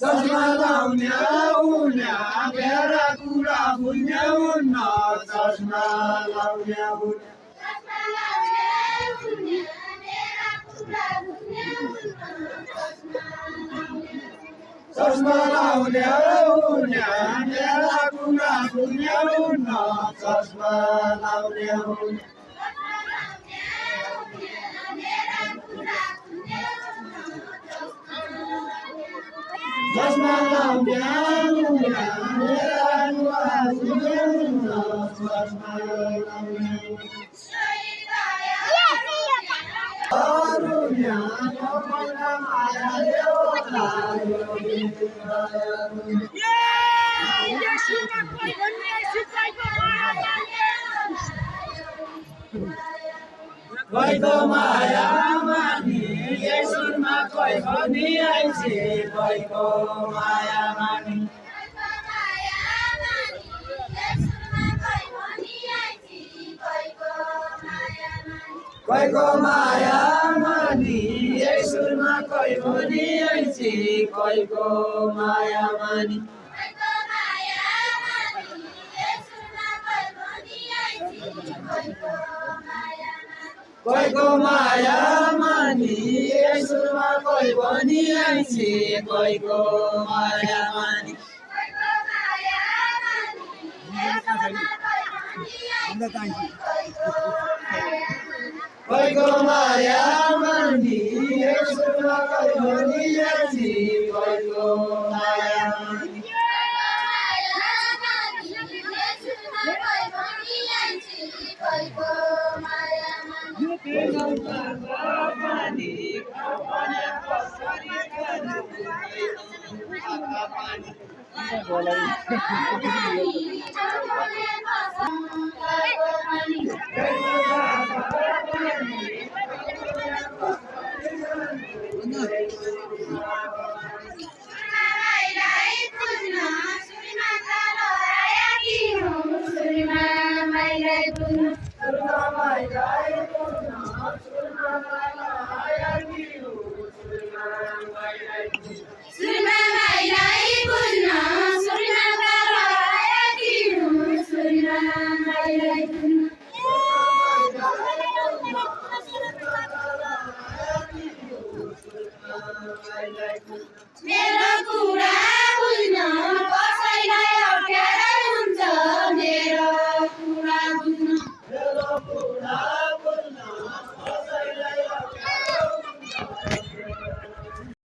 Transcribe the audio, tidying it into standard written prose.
चष्मा लाउन्या उन्या मेरा कुरा बुझ्ने हुन्न चष्मा लाउन्या चष्मा लाउन्या उन्या मेरा कुरा बुझ्ने हुन्न चष्मा लाउन्या चष्मा लाउन्या उन्या मेरा कुरा बुझ्ने हुन्न चष्मा लाउन्या अरुण्या कमला माया देवता कोइको माया मानी यसुरमा कोइ पनि आइछे कोइको माया मानी कोइको माया मानी यसुरमा कोइ पनि आइछे कोइको माया मानी कोइको माया मानी यसुरमा कोइ पनि आइछे कोइको माया मानी कोइको माया मानी यसुरमा कोइ पनि आइछे कोइको माया मानी मेरा कुरा बुझ्न